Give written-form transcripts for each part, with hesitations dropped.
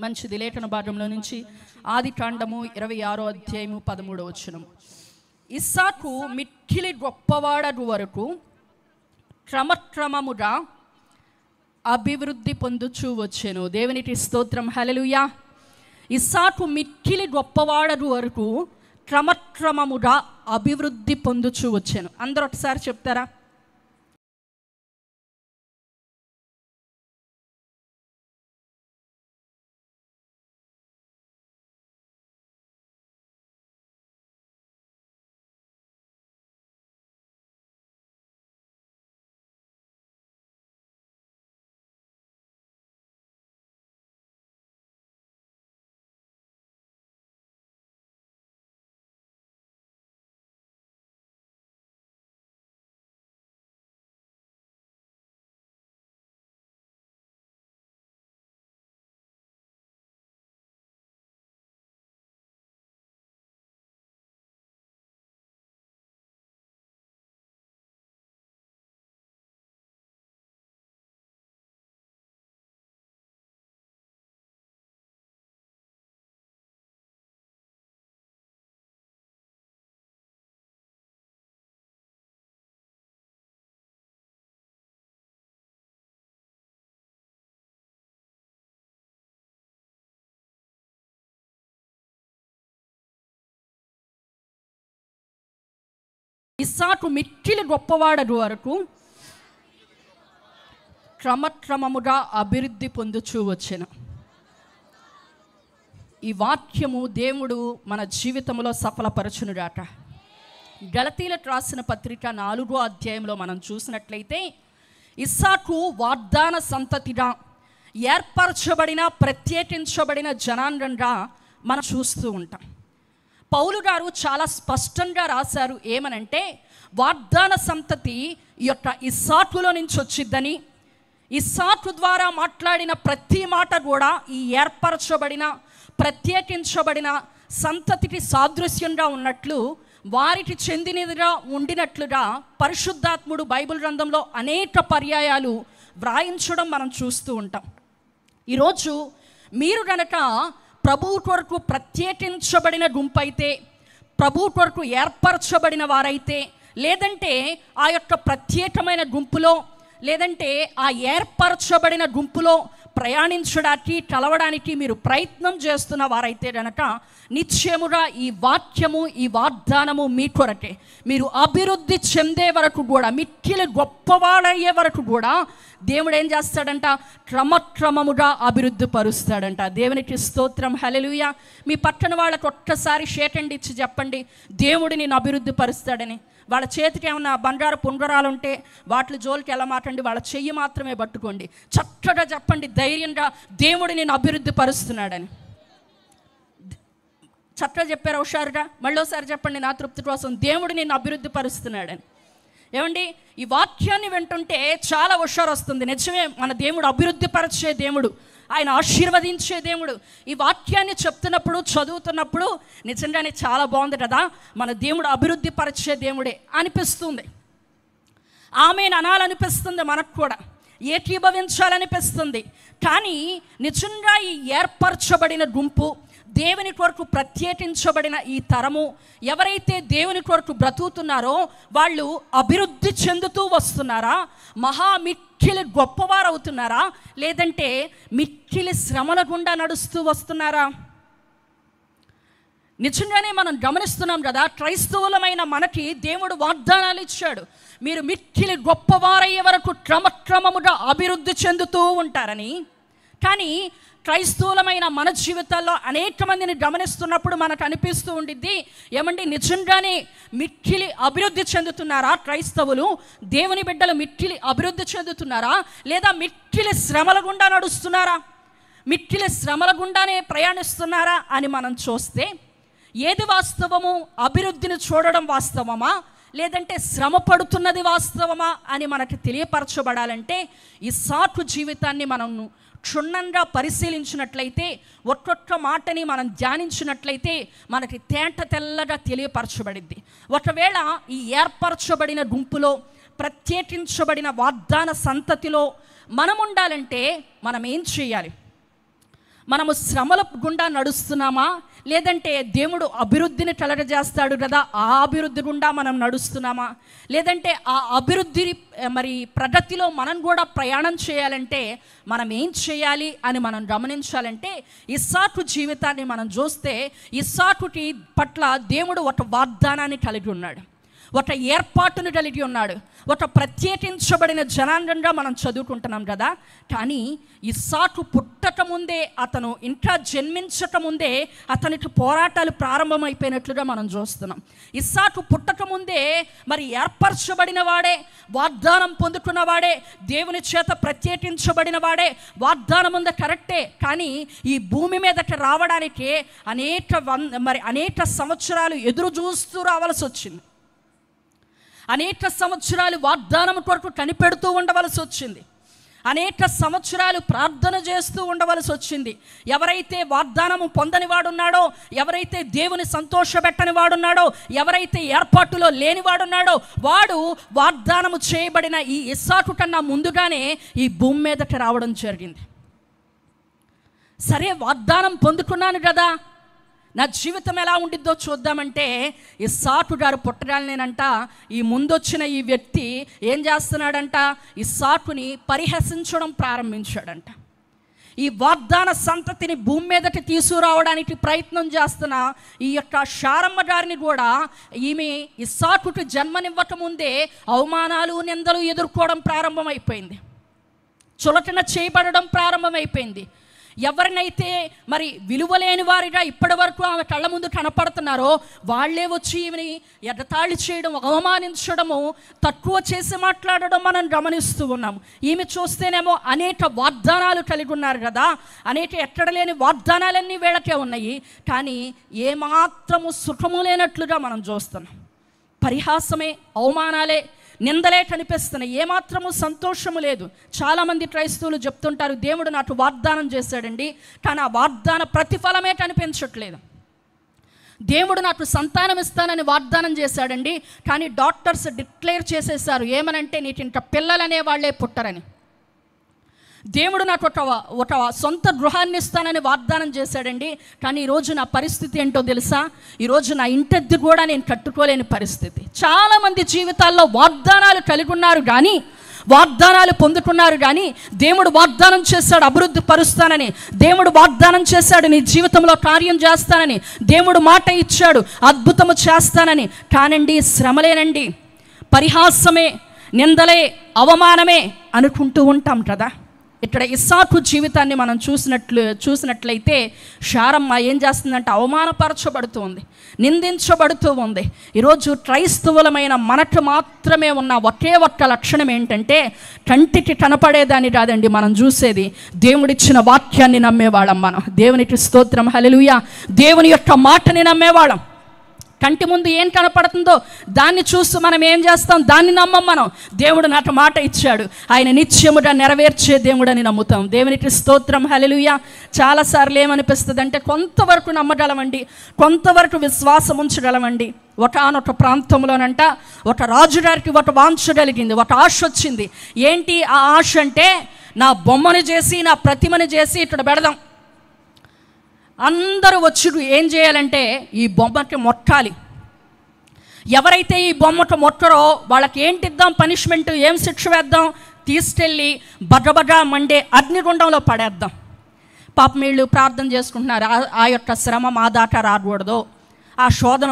మంచిది. లేఖన భాగంలో నుంచి ఆదికాండము 26వ అధ్యాయము 13వ వచనం. ఇస్సాకు మిక్కిలి గొప్పవాడగు వరకు క్రమక్రమముగా అభివృద్ధి పొందుచూ వచ్చెను. దేవునికి స్తోత్రం. హల్లెలూయా. ఇస్సాకు మిక్కిలి గొప్పవాడగు వరకు క్రమక్రమముగా అభివృద్ధి పొందుచూ వచ్చాను. అందరూ ఒకసారి చెప్తారా? ఇస్సాకు మిక్కిలి గొప్పవాడగు వరకు క్రమక్రమముగా అభివృద్ధి పొందుచూ వచ్చెను. ఈ వాక్యము దేవుడు మన జీవితంలో సఫలపరచునుగాక. గలతీలకు రాసిన పత్రిక 4వ అధ్యాయంలో మనం చూసినట్లయితే ఇస్సాకు వాగ్దాన సంతతిగా ఏర్పరచబడిన ప్రత్యేకించబడిన జనాంగంగా మనం చూస్తూ ఉంటాం. పౌలు గారు చాలా స్పష్టంగా రాశారు. ఏమనంటే వాగ్దాన సంతతి యొక్క ఇస్సాకులో నుంచి వచ్చిద్దని, ఇస్సాకు ద్వారా మాట్లాడిన ప్రతి మాట కూడా ఈ ఏర్పరచబడిన ప్రత్యేకించబడిన సంతతికి సాదృశ్యంగా ఉన్నట్లు, వారికి చెందినదిగా ఉండినట్లుగా పరిశుద్ధాత్ముడు బైబిల్ గ్రంథంలో అనేక పర్యాయాలు వ్రాయించడం మనం చూస్తూ ఉంటాం. ఈరోజు మీరు గనక ప్రభువు కొరకు ప్రత్యేకించబడిన గుంపైతే, ప్రభువు కొరకు ఏర్పరచబడిన వారైతే, లేదంటే ఆ యొక్క ప్రత్యేకమైన గుంపులో లేదంటే ఆ ఏర్పరచబడిన గుంపులో ప్రయాణించడానికి కలవడానికి మీరు ప్రయత్నం చేస్తున్న వారైతే గనక నిశ్చయముగా ఈ వాక్యము ఈ వాగ్దానము మీ కొరకే. మీరు అభివృద్ధి చెందే వరకు కూడా, మిక్కిలి గొప్పవాడయ్యే వరకు కూడా దేవుడు ఏం చేస్తాడంట? క్రమక్రమముగా అభివృద్ధి పరుస్తాడంట. దేవునికి స్తోత్రం. హల్లెలూయా. మీ పక్కన వాళ్ళకు ఒక్కసారి షేకండి ఇచ్చి చెప్పండి, దేవుడు నేను అభివృద్ధి పరుస్తాడని. వాళ్ళ చేతికి ఏమన్నా బంగారు పుంగరాలు ఉంటే వాటి జోలికి ఎలా మాటండి, వాళ్ళ చెయ్యి మాత్రమే పట్టుకోండి. చక్కగా చెప్పండి ధైర్యంగా, దేవుడు నేను అభివృద్ధి పరుస్తున్నాడని. చక్కగా చెప్పారు హుషారుగా. మళ్ళీసారి చెప్పండి నా తృప్తి కోసం, దేవుడు నేను అభివృద్ధి పరుస్తున్నాడని. ఏమండి, ఈ వాక్యాన్ని వింటుంటే చాలా హుషారు వస్తుంది. నిజమే, మన దేవుడు అభివృద్ధి పరిచే దేవుడు, ఆయన ఆశీర్వదించే దేవుడు. ఈ వాక్యాన్ని చెప్తున్నప్పుడు చదువుతున్నప్పుడు నిజంగానే చాలా బాగుంది కదా, మన దేవుడు అభివృద్ధి పరిచే దేవుడే అనిపిస్తుంది. ఆమెను అనాలనిపిస్తుంది, మనకు కూడా ఏకీభవించాలనిపిస్తుంది. కానీ నిజంగా ఈ ఏర్పరచబడిన గుంపు, దేవుని కొరకు ప్రత్యేకించబడిన ఈ తరము ఎవరైతే దేవుని కొరకు బ్రతుకుతున్నారో వాళ్ళు అభివృద్ధి చెందుతూ వస్తున్నారా? మిక్కిలి గొప్పవారు అవుతున్నారా? లేదంటే మిక్కిలి శ్రమల గుండా నడుస్తూ వస్తున్నారా? నిజంగానే మనం గమనిస్తున్నాం కదా, క్రైస్తవులమైన మనకి దేవుడు వాగ్దానాలు ఇచ్చాడు. మీరు మిక్కిలి గొప్పవారయ్యే వరకు క్రమక్రమముగా అభివృద్ధి చెందుతూ ఉంటారని. కానీ క్రైస్తవులమైన మన జీవితాల్లో అనేక మందిని గమనిస్తున్నప్పుడు మనకు అనిపిస్తూ ఉండిద్ది, ఏమండి నిజంగానే మిక్కిలి అభివృద్ధి చెందుతున్నారా క్రైస్తవులు? దేవుని బిడ్డలు మిక్కిలి అభివృద్ధి చెందుతున్నారా? లేదా మిక్కిలి శ్రమల గుండా నడుస్తున్నారా? మిక్కిలి శ్రమల గుండానే ప్రయాణిస్తున్నారా అని మనం చూస్తే ఏది వాస్తవము? అభివృద్ధిని చూడడం వాస్తవమా, లేదంటే శ్రమ పడుతున్నది వాస్తవమా అని మనకి తెలియపరచబడాలంటే ఇస్సాకు జీవితాన్ని మనం క్షుణ్ణంగా పరిశీలించినట్లయితే, ఒక్కొక్క మాటని మనం ధ్యానించినట్లయితే మనకి తేట తెల్లగా తెలియపరచబడిద్ది. ఒకవేళ ఈ ఏర్పరచబడిన గుంపులో ప్రత్యేకించబడిన వాగ్దాన సంతతిలో మనం ఉండాలంటే మనం ఏం చేయాలి? మనము శ్రమల గుండా నడుస్తున్నామా, లేదంటే దేవుడు అభివృద్ధిని కలగజేస్తాడు కదా ఆ అభివృద్ధి గుండా మనం నడుస్తున్నామా, లేదంటే ఆ అభివృద్ధి ప్రగతిలో మనం కూడా ప్రయాణం చేయాలంటే మనం ఏం చేయాలి అని మనం గమనించాలంటే, ఇస్సాకు జీవితాన్ని మనం చూస్తే ఇస్సాకుకి పట్ల దేవుడు ఒక వాగ్దానాన్ని కలిగి ఉన్నాడు, ఒక ఏర్పాటును కలిగి ఉన్నాడు, ఒక ప్రత్యేకించబడిన జనాంగంగా మనం చదువుకుంటున్నాం కదా. కానీ ఇస్సాకు పుట్టక ముందే, అతను ఇంకా జన్మించక ముందే అతనికి పోరాటాలు ప్రారంభమైపోయినట్లుగా మనం చూస్తున్నాం. ఇస్సాకు పుట్టక ముందే ఏర్పరచబడిన వాడే, వాగ్దానం పొందుకున్న వాడే, దేవుని చేత ప్రత్యేకించబడిన వాడే, వాగ్దానం ఉందా కరెక్టే. కానీ ఈ భూమి మీదకి రావడానికి అనేక సంవత్సరాలు ఎదురు చూస్తూ రావాల్సి వచ్చింది. అనేక సంవత్సరాలు వాగ్దానం కొరకు కనిపెడుతూ ఉండవలసి వచ్చింది. అనేక సంవత్సరాలు ప్రార్థన చేస్తూ ఉండవలసి వచ్చింది. ఎవరైతే వాగ్దానము పొందని వాడున్నాడో, ఎవరైతే దేవుని సంతోషపెట్టని వాడున్నాడో, ఎవరైతే ఏర్పాటులో లేనివాడున్నాడో, వాడు వాగ్దానము చేయబడిన ఈ ఇస్సాకు కన్నా ముందుగానే ఈ భూమి మీదకి రావడం జరిగింది. సరే, వాగ్దానం పొందుకున్నాను కదా, నా జీవితం ఎలా ఉండిద్దో చూద్దామంటే, ఇస్సాకు గారు పుట్టగానేనంట ఈ ముందొచ్చిన ఈ వ్యక్తి ఏం చేస్తున్నాడంట, ఇస్సాకుని పరిహసించడం ప్రారంభించాడంట. ఈ వాగ్దాన సంతతిని భూమి మీదకి తీసుకురావడానికి ప్రయత్నం చేస్తున్న ఈ యొక్క శారమ్మ గారిని కూడా ఈమె ఇస్సాకుకి జన్మనివ్వక ముందే అవమానాలు, నిందలు ఎదుర్కోవడం ప్రారంభమైపోయింది. చులకన చేయబడడం ప్రారంభమైపోయింది. ఎవరినైతే విలువలేని వారిగా ఇప్పటి వరకు ఆమె కళ్ళ ముందు కనపడుతున్నారో వాళ్ళే వచ్చి ఈమెని ఎగతాళి చేయడం, అవమానించడము, తక్కువ చేసి మాట్లాడడం మనం గమనిస్తూ ఉన్నాము. ఈమె చూస్తేనేమో అనేక వాగ్దానాలు కలిగి ఉన్నారు కదా, అనేక ఎక్కడ లేని వాగ్దానాలన్నీ వీళ్ళకే ఉన్నాయి. కానీ ఏమాత్రము సుఖము లేనట్లుగా మనం చూస్తున్నాం. పరిహాసమే, అవమానాలే, నిందలే కనిపిస్తున్నాయి. ఏమాత్రము సంతోషము లేదు. చాలామంది క్రైస్తవులు చెప్తుంటారు, దేవుడు నాకు వాగ్దానం చేశాడండి, కానీ ఆ వాగ్దాన ప్రతిఫలమే కనిపించట్లేదు. దేవుడు నాకు సంతానం ఇస్తానని వాగ్దానం చేశాడండి, కానీ డాక్టర్స్ డిక్లేర్ చేసేసారు ఏమనంటే నీకు ఇంకా పిల్లలు అనే వాళ్ళే పుట్టరని. దేవుడు నాకు ఒక సొంత గృహాన్ని ఇస్తానని వాగ్దానం చేశాడండి, కానీ ఈరోజు నా పరిస్థితి ఏంటో తెలుసా, ఈరోజు నా ఇంటెద్దు కూడా నేను కట్టుకోలేని పరిస్థితి. చాలామంది జీవితాల్లో వాగ్దానాలు కలిగి ఉన్నారు కానీ, వాగ్దానాలు పొందుకున్నారు కానీ, దేవుడు వాగ్దానం చేశాడు అభివృద్ధి పరుస్తానని, దేవుడు వాగ్దానం చేశాడు నీ జీవితంలో కార్యం చేస్తానని, దేవుడు మాట ఇచ్చాడు అద్భుతము చేస్తానని. కానండి శ్రమలేనండి, పరిహాసమే, నిందలే, అవమానమే అనుకుంటూ ఉంటాం కదా. ఇక్కడ ఇస్సాకు జీవితాన్ని మనం చూసినట్లయితే శారమ్మ ఏం చేస్తుందంటే అవమానపరచబడుతూ ఉంది, నిందించబడుతూ ఉంది. ఈరోజు క్రైస్తవులమైన మనకు మాత్రమే ఉన్న ఒకే ఒక్క లక్షణం ఏంటంటే, కంటికి కనపడేదాన్ని కాదండి మనం చూసేది, దేవుడిచ్చిన వాక్యాన్ని నమ్మేవాళ్ళం మనం. దేవునికి స్తోత్రం, హల్లెలూయా. దేవుని యొక్క మాటని నమ్మేవాళ్ళం. కంటి ముందు ఏం కనపడుతుందో దాన్ని చూస్తూ మనం ఏం చేస్తాం, దాన్ని నమ్మం మనం. దేవుడు నాకు మాట ఇచ్చాడు, ఆయన నిత్యముగా నెరవేర్చే దేవుడని నమ్ముతాం. దేవునికి స్తోత్రం, హల్లెలూయా. చాలాసార్లు ఏమనిపిస్తుంది అంటే, కొంతవరకు నమ్మగలమండి, కొంతవరకు విశ్వాసం ఉంచగలమండి. ఒకనొక ప్రాంతంలోనంట ఒక రాజుగారికి ఒక వాంఛ కలిగింది, ఒక ఆశ వచ్చింది. ఏంటి ఆ ఆశ అంటే, నా బొమ్మను చేసి, నా ప్రతిమను చేసి ఇక్కడ పెడదాం, అందరూ వచ్చి ఏం చేయాలంటే ఈ బొమ్మకి మొట్టాలి. ఎవరైతే ఈ బొమ్మకు మొట్టరో వాళ్ళకి ఏంటిద్దాం పనిష్మెంట్, ఏం శిక్ష వేద్దాం, తీసుకెళ్ళి బగబగా మండే అగ్నిగుండంలో పడేద్దాం. పాపం వీళ్ళు ప్రార్థన చేసుకుంటున్నారు, ఆ యొక్క శ్రమ మా దాకా రాకూడదు, ఆ శోధన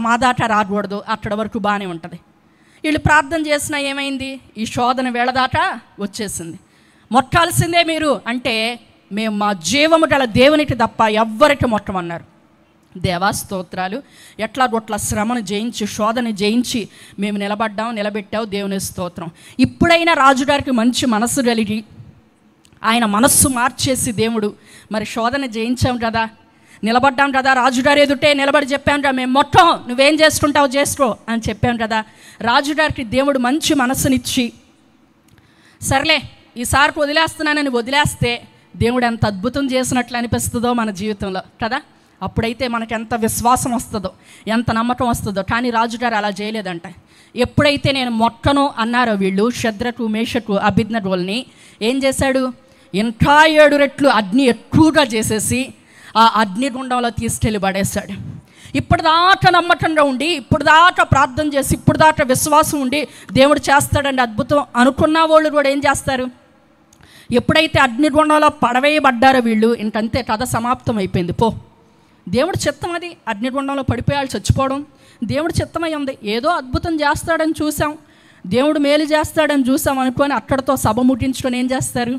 మా దాకా రాకూడదు. అక్కడ వరకు బాగానే ఉంటుంది. వీళ్ళు ప్రార్థన చేసినా ఏమైంది, ఈ శోధన వేళ దాకా వచ్చేసింది. మొట్టాల్సిందే మీరు అంటే, మేము మా జీవము గల దేవునికి తప్ప ఎవ్వరికి మొట్టమన్నారు. దేవా స్తోత్రాలు, ఎట్లాగొట్ల శ్రమను జయించి, శోధన జయించి మేము నిలబెట్టావు దేవుని స్తోత్రం. ఇప్పుడైనా రాజుగారికి మంచి మనస్సు కలిగి ఆయన మనస్సు మార్చేసి, దేవుడు శోధన జయించాం కదా, నిలబడ్డాం కదా, రాజుగారు ఎదుటే నిలబడి చెప్పాం కదా, మేము మొత్తం నువ్వేం చేసుకుంటావు చేసుకో అని చెప్పాం కదా. రాజుగారికి దేవుడు మంచి మనస్సునిచ్చి, సర్లే ఈసారికి వదిలేస్తున్నానని వదిలేస్తే దేవుడు ఎంత అద్భుతం చేసినట్లు అనిపిస్తుందో మన జీవితంలో కదా. అప్పుడైతే మనకు ఎంత విశ్వాసం వస్తుందో, ఎంత నమ్మకం వస్తుందో. కానీ రాజుగారు అలా చేయలేదంట. ఎప్పుడైతే నేను మొక్కను అన్నారో వీళ్ళు, షద్రకు, మేషకు, అబేద్నెగోల్ని ఏం చేశాడు, ఇంకా 7 రెట్లు అగ్ని ఎక్కువగా చేసేసి ఆ అగ్నిగుండంలో తీసుకెళ్ళి పడేశాడు. ఇప్పటిదాకా నమ్మకంగా ఉండి, ఇప్పటిదాకా ప్రార్థన చేసి, ఇప్పటిదాకా విశ్వాసం ఉండి దేవుడు చేస్తాడండి అద్భుతం అనుకున్న వాళ్ళు కూడా ఏం చేస్తారు? ఎప్పుడైతే అగ్నిగుండంలో పడవేయబడ్డారో వీళ్ళు, ఇంకంతే కథ సమాప్తం అయిపోయింది. పో, దేవుడు చిత్తం అది. అగ్నిగుండంలో పడిపోయాలి, చచ్చిపోవడం దేవుడు చిత్తమై ఉంది. ఏదో అద్భుతం చేస్తాడని చూసాం, దేవుడు మేలు చేస్తాడని చూసాం అనుకొని అక్కడితో సభ ముట్టించుకొని ఏం చేస్తారు?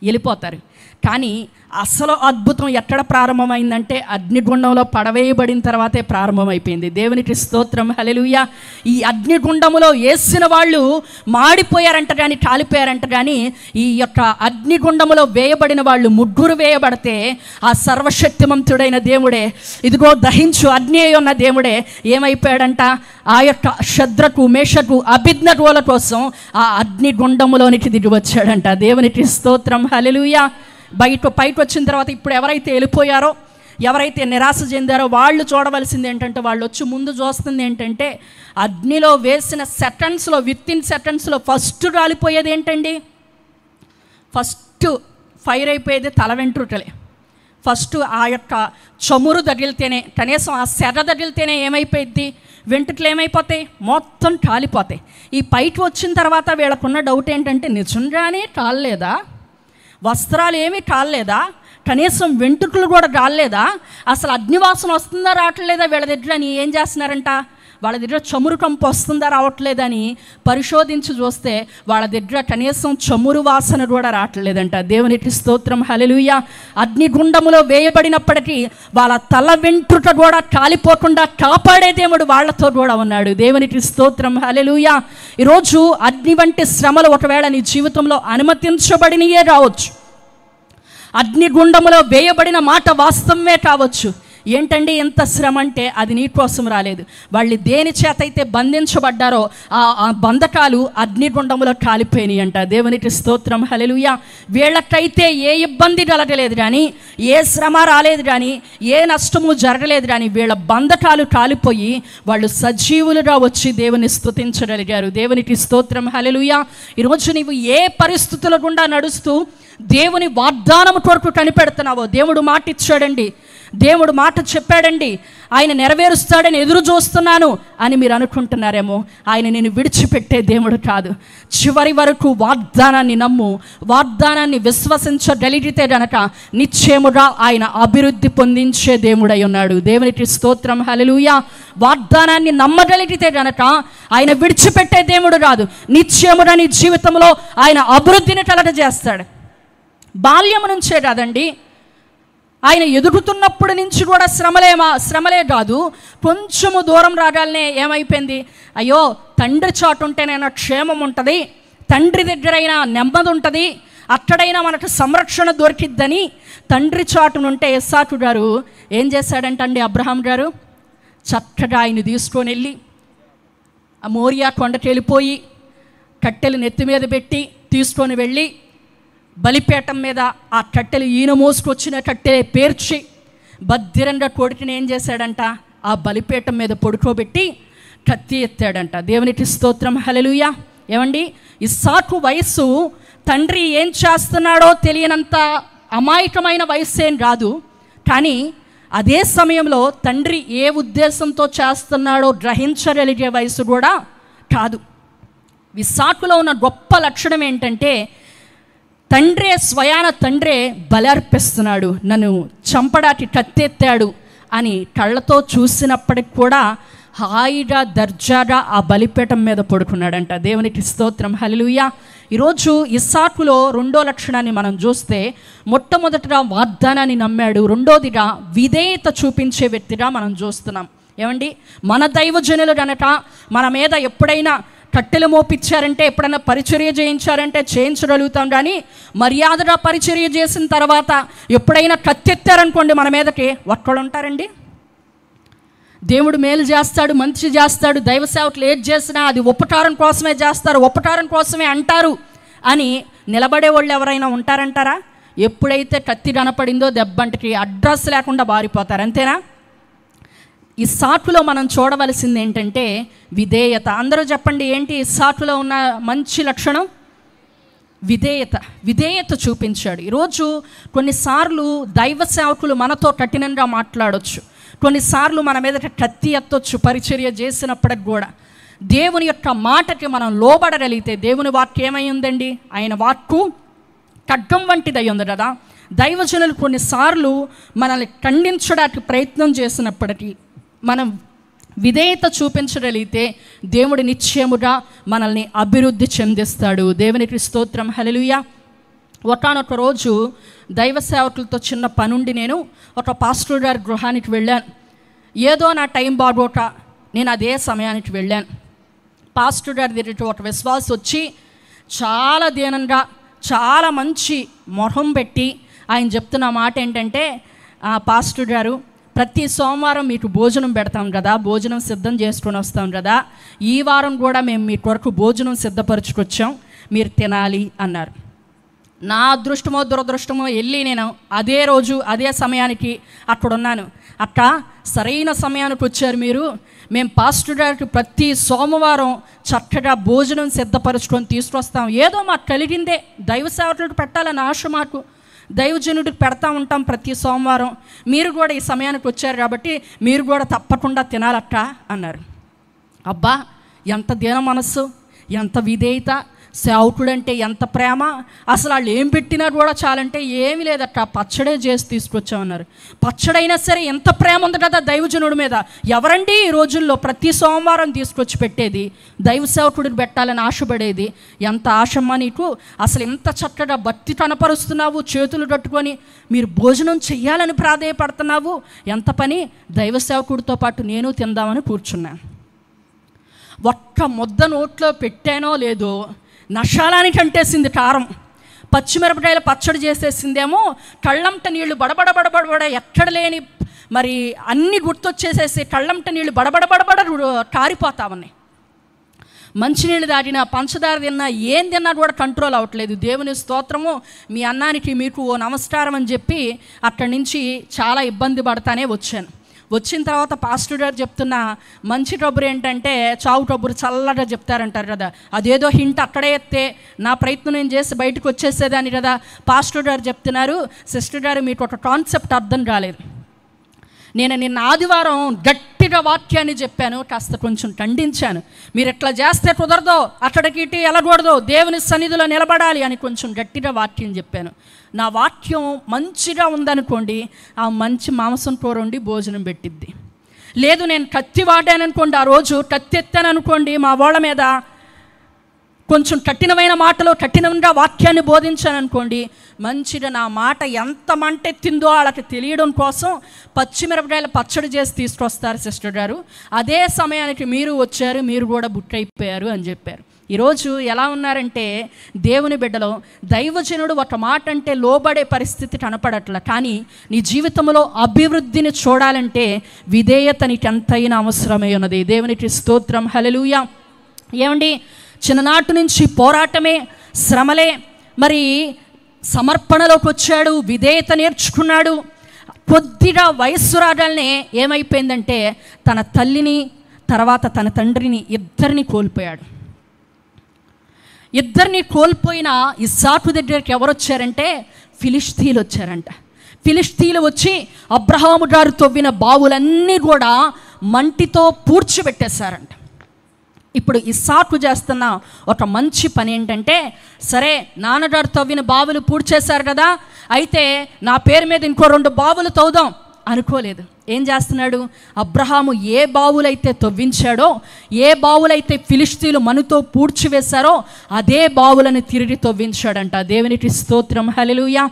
వెళ్ళిపోతారు. కానీ అసలు అద్భుతం ఎక్కడ ప్రారంభమైందంటే అగ్నిగుండంలో పడవేయబడిన తర్వాతే ప్రారంభమైపోయింది. దేవునికి స్తోత్రం, హల్లెలూయా. ఈ అగ్నిగుండములో వేసిన వాళ్ళు మాడిపోయారంట కానీ, కాలిపోయారంట కానీ, ఈ యొక్క అగ్నిగుండములో వేయబడిన వాళ్ళు 3 వేయబడితే ఆ సర్వశక్తిమంతుడైన దేవుడే, ఇదిగో దహించు అగ్ని ఉన్న దేవుడే ఏమైపోయాడంట? ఆ యొక్క షద్రకు, మేషకు, అబేద్నెగోల కోసం ఆ అగ్నిగుండములోనికి దిగి వచ్చాడంట. దేవునికి స్తోత్రం, హల్లెలూయా. పైకి వచ్చిన తర్వాత ఇప్పుడు ఎవరైతే వెళ్ళిపోయారో, ఎవరైతే నిరాశ చెందారో వాళ్ళు చూడవలసింది ఏంటంటే, వాళ్ళు వచ్చి ముందు చూస్తుంది ఏంటంటే, అగ్నిలో వేసిన సెకండ్స్లో, వితిన్ సెకండ్స్లో ఫస్ట్ రాలిపోయేది ఏంటండి? ఫస్ట్ ఫైర్ అయిపోయేది తల వెంట్రుకలే. ఫస్ట్ ఆ యొక్క చమురు తగిలితేనే, కనీసం ఆ సెర తగిలితేనే ఏమైపోయింది? వెంట్రుకలు ఏమైపోతాయి? మొత్తం కాలిపోతాయి. ఈ పైకి వచ్చిన తర్వాత వీళ్ళకున్న డౌట్ ఏంటంటే, నిజంగానే కాలేదా? వస్త్రాలు ఏమీ కాలేదా? కనీసం వెంట్రుకలు కూడా కాలేదా? అసలు అగ్నివాసన వస్తుందా రావట్లేదా వీళ్ళ దగ్గర అని ఏం చేస్తున్నారంట? వాళ్ళ దగ్గర చమురు కంపు వస్తుందా రావట్లేదని పరిశోధించి చూస్తే వాళ్ళ దగ్గర కనీసం చమురు వాసన కూడా రావట్లేదంట. దేవునికి స్తోత్రం, హల్లెలూయా. అగ్నిగుండములో వేయబడినప్పటికీ వాళ్ళ తల వెంట్రుక కూడా కాలిపోకుండా కాపాడే దేవుడు వాళ్ళతో కూడా ఉన్నాడు. దేవునికి స్తోత్రం, హల్లెలూయా. ఈరోజు అగ్ని వంటి శ్రమలు ఒకవేళ నీ జీవితంలో అనుమతించబడినయే రావచ్చు, అగ్నిగుండములో వేయబడిన మాట వాస్తవమే కావచ్చు. ఏంటండి ఎంత శ్రమ అంటే, అది నీ కోసం రాలేదు. వాళ్ళు దేని చేత అయితే బంధించబడ్డారో ఆ బంధకాలు అగ్నిగుండములో కాలిపోయినాయి అంట. దేవునికి స్తోత్రం, హల్లెలూయా. వీళ్ళకైతే ఏ ఇబ్బంది కలగలేదు కానీ, ఏ శ్రమ రాలేదు కానీ, ఏ నష్టము జరగలేదు కానీ, వీళ్ళ బంధకాలు కాలిపోయి వాళ్ళు సజీవులుగా వచ్చి దేవుని స్తుతించగలిగారు. దేవునికి స్తోత్రం, హల్లెలూయా. ఈరోజు నీవు ఏ పరిస్థితుల గుండా నడుస్తూ దేవుని వాగ్దానం కొరకు కనిపెడుతున్నావో, దేవుడు మాట ఇచ్చాడండి, దేవుడు మాట చెప్పాడండి, ఆయన నెరవేరుస్తాడని ఎదురు చూస్తున్నాను అని మీరు అనుకుంటున్నారేమో. ఆయన నేను విడిచిపెట్టే దేవుడు కాదు. చివరి వరకు వాగ్దానాన్ని నమ్ము, వాగ్దానాన్ని విశ్వసించగలిగితే గనక నిశ్చయముగా ఆయన అభివృద్ధి పొందించే దేవుడై ఉన్నాడు. దేవునికి స్తోత్రం, హల్లెలూయా. వాగ్దానాన్ని నమ్మగలిగితే గనక ఆయన విడిచిపెట్టే దేవుడు కాదు. నిశ్చయముగా నీ జీవితంలో ఆయన అభివృద్ధిని కలగజేస్తాడు. బాల్యం నుంచే కాదండి, ఆయన ఎదుగుతున్నప్పటి నుంచి కూడా శ్రమలే కాదు. కొంచెము దూరం రాగాలనే ఏమైపోయింది? అయ్యో, తండ్రి చాటు ఉంటేనైనా క్షేమం ఉంటుంది, తండ్రి దగ్గరైనా నెమ్మది ఉంటుంది, అక్కడైనా మనకు సంరక్షణ దొరికిద్దని తండ్రి చాటునుంటే ఇస్సాకు గారు ఏం చేశాడంటండి? అబ్రహాం గారు చక్కగా ఆయన తీసుకొని వెళ్ళి ఆ మోరియా కొండకి వెళ్ళిపోయి కట్టెలు నెత్తి మీద పెట్టి తీసుకొని వెళ్ళి బలిపీఠం మీద ఆ కట్టెలు, ఈయన మోసుకొచ్చిన కట్టె పేర్చి భద్రంగా కొడుకుని ఏం చేశాడంట? ఆ బలిపీఠం మీద పడుకోబెట్టి కత్తి ఎత్తాడంట. దేవునికి స్తోత్రం, హల్లెలూయా. ఏమండి, ఇస్సాకు వయస్సు తండ్రి ఏం చేస్తున్నాడో తెలియనంత అమాయకమైన వయస్సు ఏం కాదు, కానీ అదే సమయంలో తండ్రి ఏ ఉద్దేశంతో చేస్తున్నాడో గ్రహించగలిగే వయసు కూడా కాదు. ఇస్సాకులో ఉన్న గొప్ప లక్షణం ఏంటంటే, స్వయాన తండ్రే బలి అర్పిస్తున్నాడు, నన్ను చంపడానికి కత్తెత్తాడు అని కళ్ళతో చూసినప్పటికి కూడా హాయిగా దర్జాగా ఆ బలిపీఠం మీద పడుకున్నాడంట. దేవునికి స్తోత్రం, హల్లెలూయా. ఈరోజు ఇస్సాకులో రెండో లక్షణాన్ని మనం చూస్తే, మొట్టమొదటిగా వాగ్దానాన్ని నమ్మాడు, రెండోదిగా విధేయత చూపించే వ్యక్తిగా మనం చూస్తున్నాం. ఏమండి, మన దైవజనులు గనక మన మీద ఎప్పుడైనా కట్టెలు మోపించారంటే, ఎప్పుడైనా పరిచర్య చేయించారంటే చేయించగలుగుతాం, కానీ మర్యాదగా పరిచర్య చేసిన తర్వాత ఎప్పుడైనా కత్తెత్తారనుకోండి మన మీదకి, ఒక్కడు ఉంటారండి? దేవుడు మేలు చేస్తాడు, మంచి చేస్తాడు, దైవ సేవకులు ఏది చేసినా అది ఉపకారం కోసమే చేస్తారు, ఉపకారం కోసమే అంటారు అని నిలబడే వాళ్ళు ఎవరైనా ఉంటారంటారా? ఎప్పుడైతే కత్తి కనపడిందో దెబ్బంటికి అడ్రస్ లేకుండా బారిపోతారు, అంతేనా? ఇస్సాకులో మనం చూడవలసింది ఏంటంటే విధేయత. అందరూ చెప్పండి, ఏంటి ఇస్సాకులో ఉన్న మంచి లక్షణం? విధేయత చూపించాడు. ఈరోజు కొన్నిసార్లు దైవ సేవకులు మనతో కఠినంగా మాట్లాడవచ్చు, కొన్నిసార్లు మన మీద కత్తి ఎత్తొచ్చు పరిచర్య చేసినప్పటికి కూడా. దేవుని యొక్క మాటకి మనం లోబడగలిగితే, దేవుని వాక్యం ఏమై ఉందండి, ఆయన వాక్కు ఖడ్గం వంటిది అయి ఉంది కదా. దైవజనులు కొన్నిసార్లు మనల్ని ఖండించడానికి ప్రయత్నం చేసినప్పటికీ మనం విధేయత చూపించగలిగితే దేవుడు నిశ్చయముగా మనల్ని అభివృద్ధి చెందిస్తాడు. దేవునికి స్తోత్రం, హల్లెలూయా. ఒకానొక రోజు దైవ సేవకులతో చిన్న పనుండి నేను ఒక పాస్టర్ గారి గృహానికి వెళ్ళాను. ఏదో నా టైం బాగోక నేను అదే సమయానికి వెళ్ళాను. పాస్టర్ గారి దగ్గరికి ఒక విశ్వాసి వచ్చి చాలా దీనంగా, చాలా మంచి మొహం పెట్టి ఆయన చెప్తున్న మాట ఏంటంటే, పాస్టర్ గారు, ప్రతి సోమవారం మీకు భోజనం పెడతాం కదా, భోజనం సిద్ధం చేసుకొని వస్తాం కదా, ఈ వారం కూడా మేము మీ కొరకు భోజనం సిద్ధపరచుకొచ్చాం, మీరు తినాలి అన్నారు. నా అదృష్టమో దురదృష్టమో వెళ్ళి నేను అదే రోజు అదే సమయానికి అక్కడ ఉన్నాను. అక్క, సరైన సమయానికి వచ్చారు మీరు. మేము పాస్టర్ గారికి ప్రతి సోమవారం చక్కగా భోజనం సిద్ధపరచుకొని తీసుకొస్తాం. ఏదో మాకు కలిగిందే, దైవ సేవకులకు పెట్టాలని ఆశ మాకు, దైవజనుడికి పెడతా ఉంటాం ప్రతి సోమవారం. మీరు కూడా ఈ సమయానికి వచ్చారు కాబట్టి మీరు కూడా తప్పకుండా తినాలక్క అన్నారు. అబ్బా, ఎంత దీన మనస్సు, ఎంత విధేయత, సేవకుడంటే ఎంత ప్రేమ. అసలు వాళ్ళు ఏం పెట్టినా కూడా చాలంటే ఏమీ లేదక్క, పచ్చడే చేసి తీసుకొచ్చామన్నారు. పచ్చడైనా సరే ఎంత ప్రేమ ఉంది కదా దైవజనుడి మీద. ఎవరండి ఈ రోజుల్లో ప్రతి సోమవారం తీసుకొచ్చి పెట్టేది, దైవ సేవకుడికి పెట్టాలని ఆశపడేది? ఎంత ఆశమ్మా నీకు, అసలు ఎంత చక్కగా భక్తి కనపరుస్తున్నావు, చేతులు కట్టుకొని మీరు భోజనం చెయ్యాలని ప్రాధేయపడుతున్నావు, ఎంత పని. దైవ సేవకుడితో పాటు నేను తిందామని కూర్చున్నాను. ఒక్క ముద్ద నోట్లో పెట్టానో లేదో నషాలానికి అంటేసింది కారం. పచ్చిమిరపకాయల పచ్చడి చేసేసిందేమో, కళ్ళంట నీళ్లు బడబడ ఎక్కడ లేని మరి అన్నీ గుర్తొచ్చేసేసి కళ్ళంట నీళ్లు బడబడ కారిపోతా ఉన్నాయి. మంచినీళ్ళు దాటినా, పంచదార తిన్నా, ఏం తిన్నా కూడా కంట్రోల్ అవ్వట్లేదు. దేవుని స్తోత్రము, మీ అన్నానికి మీకు ఓ నమస్కారం అని చెప్పి అక్కడి నుంచి చాలా ఇబ్బంది పడతానే వచ్చాను. వచ్చిన తర్వాత పాస్టర్ గారు చెప్తున్న మంచి కబురు ఏంటంటే, చావు కబురు చల్లగా చెప్తారంటారు కదా, అదేదో హింట్ అక్కడే ఎత్తే నా ప్రయత్నం నేను చేసి బయటకు వచ్చేసేదాన్ని కదా. పాస్టర్ గారు చెప్తున్నారు, సిస్టర్ గారు మీకు ఒక కాన్సెప్ట్ అర్థం కాలేదు. నేను నిన్న ఆదివారం గట్టిగా వాక్యాన్ని చెప్పాను, కాస్త కొంచెం ఖండించాను. మీరు ఎట్లా చేస్తే కుదరదో, అక్కడికి ఇటు వెళ్ళకూడదు, దేవుని సన్నిధిలో నిలబడాలి అని కొంచెం గట్టిగా వాక్యం చెప్పాను. నా వాక్యం మంచిగా ఉందనుకోండి, ఆ మంచి మాంసం కూర వండి భోజనం పెట్టిద్ది. లేదు నేను కత్తి వాడాననుకోండి, ఆ రోజు కత్తి ఎత్తాననుకోండి మా వాళ్ళ మీద, కొంచెం కఠినమైన మాటలో కఠినంగా వాక్యాన్ని బోధించాననుకోండి, మంచిగా నా మాట ఎంత మంటెత్తిందో వాళ్ళకి తెలియడం కోసం పచ్చిమిరపకాయల పచ్చడి చేసి తీసుకొస్తారు సిస్టర్ గారు. అదే సమయానికి మీరు వచ్చారు, మీరు కూడా బుట్టయిపోయారు అని చెప్పారు. ఈరోజు ఎలా ఉన్నారంటే, దేవుని బిడ్డలో దైవజనుడు ఒక మాట అంటే లోబడే పరిస్థితి కనపడట్ల. కానీ నీ జీవితంలో అభివృద్ధిని చూడాలంటే విధేయత నీకు ఎంతైనా అవసరమై ఉన్నది. దేవునికి స్తోత్రం, హల్లెలూయా. ఏమండి, చిన్ననాటి నుంచి పోరాటమే, శ్రమలే, మరి సమర్పణలోకి వచ్చాడు, విధేయత నేర్చుకున్నాడు. కొద్దిగా వయస్సు రాగానే ఏమైపోయిందంటే, తన తల్లిని తర్వాత తన తండ్రిని ఇద్దరిని కోల్పోయాడు. ఇద్దరిని కోల్పోయిన ఇస్సాకు దగ్గరికి ఎవరు వచ్చారంటే, ఫిలిష్తీయులు వచ్చారంట. ఫిలిష్తీయులు వచ్చి అబ్రహాము గారు తవ్విన బావులన్నీ కూడా మంటితో పూడ్చిపెట్టేశారంట. ఇప్పుడు ఇస్సాకు చేస్తున్న ఒక మంచి పని ఏంటంటే, సరే నాన్నగారు తవ్విన బావులు పూడ్చేశారు కదా, అయితే నా పేరు మీద ఇంకో 2 బావులు తవ్వుదాం అనుకోలేదు. ఏం చేస్తున్నాడు, అబ్రహాము ఏ బావులైతే తవ్వించాడో, ఏ బావులైతే ఫిలిష్తీయులు మనుతో పూడ్చివేశారో అదే బావులను తిరిగి తవ్వించాడంట. దేవునికి స్తోత్రం, హల్లెలూయా.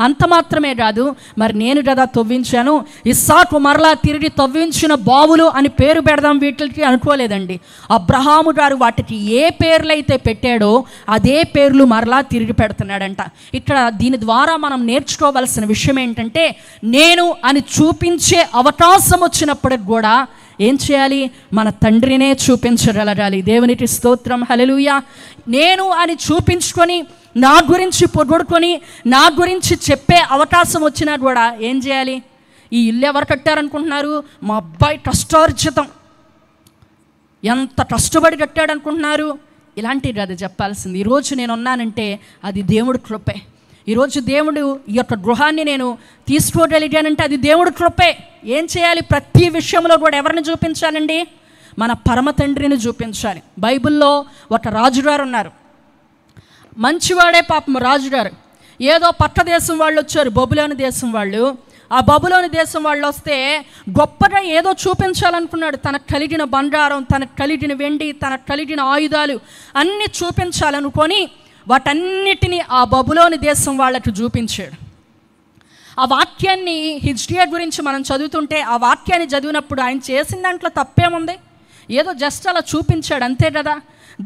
అంత మాత్రమే కాదు, మరి నేను కదా తవ్వించాను, ఇస్సాకు మరలా తిరిగి తవ్వించిన బావులు అని పేరు పెడదాం వీటికి అనుకోలేదండి. అబ్రహాము గారు వాటికి ఏ పేర్లైతే పెట్టాడో అదే పేర్లు మరలా తిరిగి పెడుతున్నాడంట. ఇక్కడ దీని ద్వారా మనం నేర్చుకోవాల్సిన విషయం ఏంటంటే, నేను అని చూపించే అవకాశం వచ్చినప్పటికి కూడా ఏం చేయాలి, మన తండ్రినే చూపించగలగాలి. దేవునికి స్తోత్రం, హల్లెలూయా. నేను అని చూపించుకొని నా గురించి పొగడుకొని నా గురించి చెప్పే అవకాశం వచ్చినా కూడా ఏం చేయాలి, ఈ ఇల్లు ఎవరు కట్టారనుకుంటున్నారు, మా అబ్బాయి కష్టార్జితం, ఎంత కష్టపడి కట్టాడనుకుంటున్నారు, ఇలాంటిది అది చెప్పాల్సింది. ఈరోజు నేను ఉన్నానంటే అది దేవుడి కృపే. ఈరోజు దేవుడు ఈ యొక్క గృహాన్ని నేను తీసుకోగలిగానంటే అది దేవుడి కృపే. ఏం చేయాలి? ప్రతి విషయంలో కూడా ఎవరిని చూపించాలండి? మన పరమ తండ్రిని చూపించాలి. బైబిల్లో ఒక రాజుగారు ఉన్నారు, మంచివాడే పాపం రాజుగారు. ఏదో పక్క దేశం వాళ్ళు వచ్చారు, బబులోని దేశం వాళ్ళు. ఆ బబులోని దేశం వాళ్ళు వస్తే గొప్పగా ఏదో చూపించాలనుకున్నాడు. తనకు కలిగిన బంగారం, తనకు కలిగిన వెండి, తనకు కలిగిన ఆయుధాలు అన్నీ చూపించాలనుకొని వాటన్నిటినీ ఆ బబులోని దేశం వాళ్ళకు చూపించాడు. ఆ వాక్యాన్ని, హిజ్కియా గురించి మనం చదువుతుంటే ఆ వాక్యాన్ని చదివినప్పుడు ఆయన చేసిన దాంట్లో తప్పేముంది? ఏదో జస్ట్ అలా చూపించాడు అంతే కదా.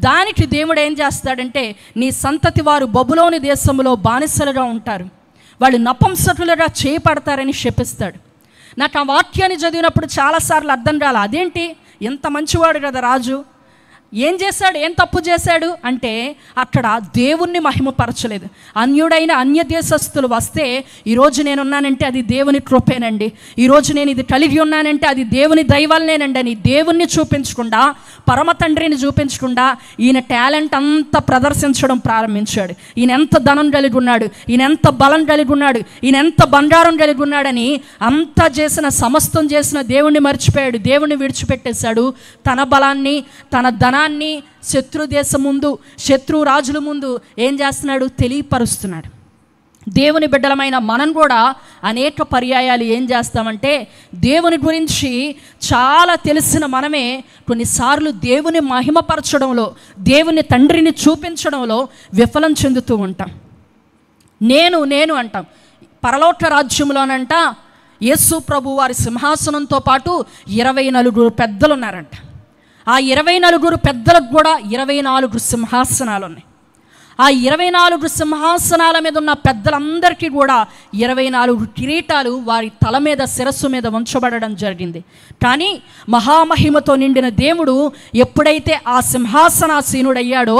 దానికి దేవుడు ఏం చేస్తాడంటే, నీ సంతతి వారు బబులోని దేశంలో బానిసలుగా ఉంటారు, వాళ్ళు నపుంసకులుగా చేయబడతారని శపిస్తాడు. నాకు ఆ వాక్యాన్ని చదివినప్పుడు చాలాసార్లు అర్థం కాల. అదేంటి, ఎంత మంచివాడు కదా రాజు, ఏం చేశాడు, ఏం తప్పు చేశాడు అంటే అక్కడ దేవుణ్ణి మహిమపరచలేదు. అన్యుడైన అన్య దేశస్తులు వస్తే ఈరోజు నేనున్నానంటే అది దేవుని కృపేనండి, ఈరోజు నేను ఇది కలిగి ఉన్నానంటే అది దేవుని దైవాలనేనండి అని దేవుణ్ణి చూపించకుండా, పరమ తండ్రిని చూపించకుండా ఈయన టాలెంట్ అంతా ప్రదర్శించడం ప్రారంభించాడు. ఈయన ఎంత ధనం కలిగి ఉన్నాడు, ఈయన ఎంత బలం కలిగి ఉన్నాడు, ఈయన ఎంత బంగారం కలిగి ఉన్నాడని అంతా చేసిన, సమస్తం చేసిన దేవుణ్ణి మర్చిపోయాడు, దేవుణ్ణి విడిచిపెట్టేశాడు. తన బలాన్ని, తన ధనాన్ని శత్రు దేశం ముందు, శత్రు రాజుల ముందు ఏం చేస్తున్నాడు? తెలియపరుస్తున్నాడు. దేవుని బిడ్డలమైన మనం కూడా అనేక పర్యాయాలు ఏం చేస్తామంటే, దేవుని గురించి చాలా తెలిసిన మనమే కొన్నిసార్లు దేవుని మహిమపరచడంలో, దేవుని తండ్రిని చూపించడంలో విఫలం చెందుతూ ఉంటాం. నేను అంటాం. పరలోక రాజ్యంలోనంట యేసు ప్రభు వారి సింహాసనంతో పాటు 24 పెద్దలు ఉన్నారంట. ఆ 24 పెద్దలకు కూడా 24 సింహాసనాలు ఉన్నాయి. ఆ 24 సింహాసనాల మీద ఉన్న పెద్దలందరికీ కూడా 24 కిరీటాలు వారి తల మీద, శిరస్సు మీద ఉంచబడడం జరిగింది. కానీ మహామహిమతో నిండిన దేవుడు ఎప్పుడైతే ఆ సింహాసనాసీనుడయ్యాడో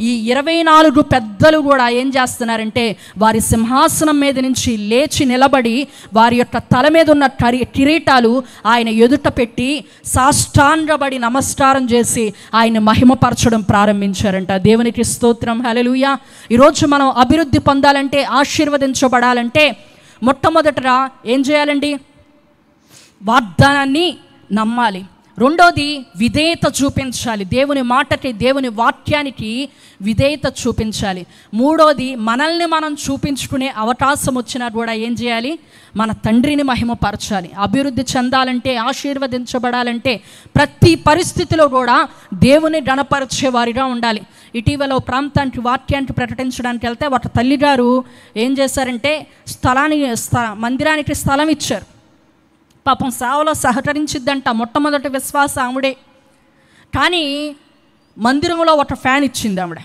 ఈ 24 పెద్దలు కూడా ఏం చేస్తున్నారంటే వారి సింహాసనం మీద నుంచి లేచి నిలబడి వారి యొక్క తల మీద ఉన్న కిరీటాలు ఆయన ఎదుట పెట్టి సాష్టాంగపడి నమస్కారం చేసి ఆయన మహిమపరచడం ప్రారంభించారంట. దేవునికి స్తోత్రం, హల్లెలూయా. ఈరోజు మనం అభివృద్ధి పొందాలంటే, ఆశీర్వదించబడాలంటే మొట్టమొదటగా ఏం చేయాలండి? వాగ్దానాన్ని నమ్మాలి. రెండోది విధేయత చూపించాలి. దేవుని మాటకి, దేవుని వాక్యానికి విధేయత చూపించాలి. మూడోది మనల్ని మనం చూపించుకునే అవకాశం వచ్చినా కూడా ఏం చేయాలి? మన తండ్రిని మహిమపరచాలి. అభివృద్ధి చెందాలంటే, ఆశీర్వదించబడాలంటే ప్రతి పరిస్థితిలో కూడా దేవుని గణపరిచే వారిగా ఉండాలి. ఇటీవల ప్రాంతానికి వాక్యానికి ప్రకటించడానికి వెళ్తే ఒక తల్లిగారు ఏం చేశారంటే మందిరానికి స్థలం ఇచ్చారు. పాపం సేవలో సహకరించిద్దంట, మొట్టమొదటి విశ్వాస ఆవిడే. కానీ మందిరంలో ఒక ఫ్యాన్ ఇచ్చింది ఆవిడ.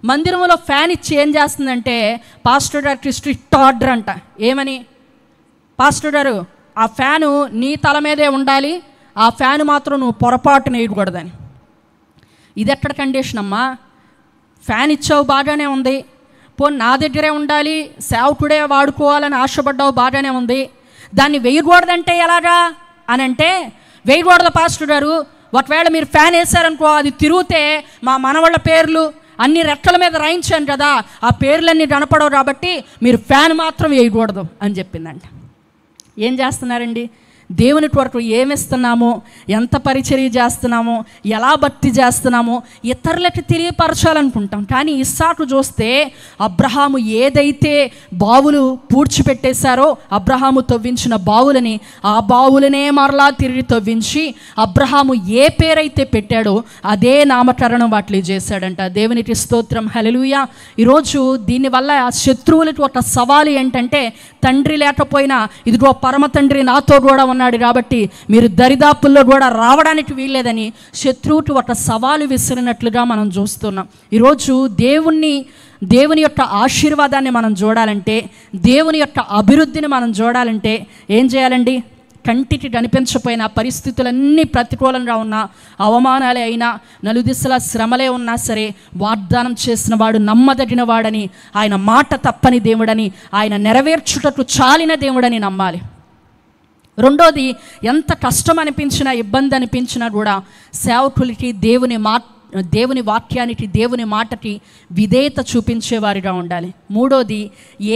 మందిరంలో ఫ్యాన్ ఇచ్చి ఏం చేస్తుందంటే, పాస్టర్ గారికి స్ట్రిక్ట్ ఆర్డర్ అంట. ఏమని? పాస్టర్ గారు, ఆ ఫ్యాను నీ తల మీదే ఉండాలి, ఆ ఫ్యాన్ మాత్రం నువ్వు పొరపాటున వేయకూడదని. ఇది ఎక్కడ కండిషన్ అమ్మా? ఫ్యాన్ ఇచ్చావు బాగానే ఉంది, పోనీ నా దగ్గరే ఉండాలి, సేవకుడే వాడుకోవాలని ఆశపడ్డావు బాగానే ఉంది, దాన్ని వేయకూడదంటే ఎలాగా అని అంటే, వేయకూడదు పాస్టర్ గారు, ఒకవేళ మీరు ఫ్యాన్ వేసారనుకో అది తిరిగితే మా మనవాళ్ళ పేర్లు అన్ని రెక్కల మీద రాయించాను కదా, ఆ పేర్లన్నీ కనపడవు కాబట్టి మీరు ఫ్యాన్ మాత్రం వేయకూడదు అని చెప్పిందంట. ఏం చేస్తున్నారండి? దేవుని కొరకు ఏమిస్తున్నామో, ఎంత పరిచర్య చేస్తున్నామో, ఎలా భక్తి చేస్తున్నామో ఇతరులకు తెలియపరచాలనుకుంటాం. కానీ ఇస్సాకు చూస్తే అబ్రహాము ఏదైతే బావులు పూడ్చిపెట్టేశారో, అబ్రహాము తవ్వించిన బావులని, ఆ బావులనే మరలా తిరిగి తవ్వించి అబ్రహాము ఏ పేరైతే పెట్టాడో అదే నామకరణం వాటిని చేశాడంట. దేవునికి స్తోత్రం, హల్లెలూయా. ఈరోజు దీనివల్ల ఆ శత్రువులకు ఒక సవాలు ఏంటంటే, తండ్రి లేకపోయినా ఇదిగో పరమ తండ్రి నాతో కూడా ఉన్నాడు కాబట్టి మీరు దరిదాపుల్లో కూడా రావడానికి వీల్లేదని శత్రువుకి ఒక సవాలు విసిరినట్లుగా మనం చూస్తున్నాం. ఈరోజు దేవుని యొక్క ఆశీర్వాదాన్ని మనం చూడాలంటే, దేవుని యొక్క అభివృద్ధిని మనం చూడాలంటే ఏం చేయాలండి? కంటికి కనిపించపోయిన పరిస్థితులన్నీ ప్రతికూలంగా ఉన్నా, అవమానాలే అయినా, నలుదిశల శ్రమలే ఉన్నా సరే, వాగ్దానం చేసిన వాడు నమ్మదగిన వాడని, ఆయన మాట తప్పని దేవుడని, ఆయన నెరవేర్చుటకు చాలిన దేవుడని నమ్మాలి. రెండోది, ఎంత కష్టం అనిపించినా, ఇబ్బంది అనిపించినా కూడా సేవకులకి దేవుని దేవుని వాక్యానికి, దేవుని మాటకి విధేయత చూపించేవారిగా ఉండాలి. మూడోది,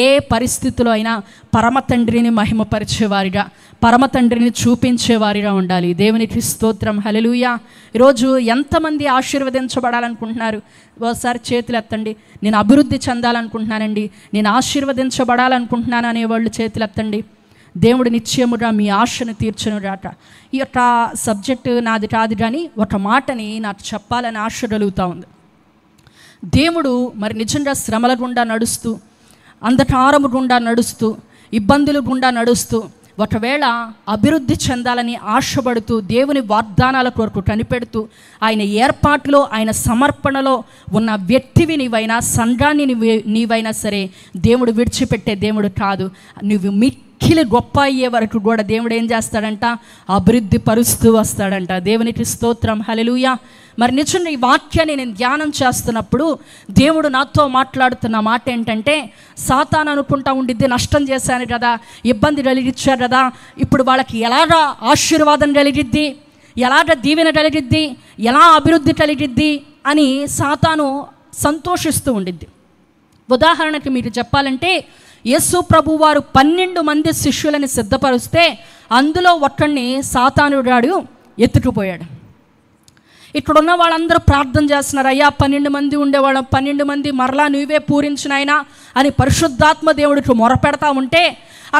ఏ పరిస్థితిలో అయినా పరమ తండ్రిని మహిమపరిచేవారిగా, పరమ తండ్రిని చూపించేవారిగా ఉండాలి. దేవునికి స్తోత్రం, హల్లెలూయా. ఈరోజు ఎంతమంది ఆశీర్వదించబడాలనుకుంటున్నారు? ఒకసారి చేతులు ఎత్తండి. నేను అభివృద్ధి చెందాలనుకుంటున్నానండి, నేను ఆశీర్వదించబడాలనుకుంటున్నాను అనేవాళ్ళు చేతులు ఎత్తండి. దేవుడు నిశ్చయముగా మీ ఆశను తీర్చునుగాక. ఈ యొక్క సబ్జెక్టు నాది కాదు, కానీ ఒక మాటని నాకు చెప్పాలని ఆశ కలుగుతూ ఉంది. దేవుడు మరి నిజంగా శ్రమల గుండా నడుస్తూ, అంధకారము గుండా నడుస్తూ, ఇబ్బందుల గుండా నడుస్తూ, ఒకవేళ అభివృద్ధి చెందాలని ఆశపడుతూ, దేవుని వాగ్దానాల కొరకు కనిపెడుతూ, ఆయన ఏర్పాటులో, ఆయన సమర్పణలో ఉన్న వ్యక్తివి నీవైనా, సంఘాన్ని నీవైనా సరే, దేవుడు విడిచిపెట్టే దేవుడు కాదు. నువ్వు మిక్కిలి గొప్ప అయ్యే వరకు కూడా దేవుడు ఏం చేస్తాడంట? అభివృద్ధి పరుస్తూ వస్తాడంట. దేవునికి స్తోత్రం, హల్లెలూయా. మరి నిజంగా ఈ వాక్యాన్ని నేను ధ్యానం చేస్తున్నప్పుడు దేవుడు నాతో మాట్లాడుతున్న మాట ఏంటంటే, సాతాను అనుకుంటా ఉండిద్ది, నష్టం చేశాను కదా, ఇబ్బంది కలిగించారు కదా, ఇప్పుడు వాళ్ళకి ఎలాగా ఆశీర్వాదం కలిగిద్ది, ఎలాగ దీవెన కలిగిద్ది, ఎలా అభివృద్ధి కలిగిద్ది అని సాతాను సంతోషిస్తూ ఉండిద్ది. ఉదాహరణకి మీకు చెప్పాలంటే, యేసు ప్రభు వారు 12 మంది శిష్యులని సిద్ధపరుస్తే అందులో ఒక్కడిని సాతానుగాడు ఎత్తుకుపోయాడు. ఇక్కడున్న వాళ్ళందరూ ప్రార్థన చేస్తున్నారు, అయ్యా 12 మంది ఉండేవాళ్ళం, 12 మంది మరలా నువ్వే పూరించినాయినా అని పరిశుద్ధాత్మ దేవుడికి మొరపెడతా ఉంటే,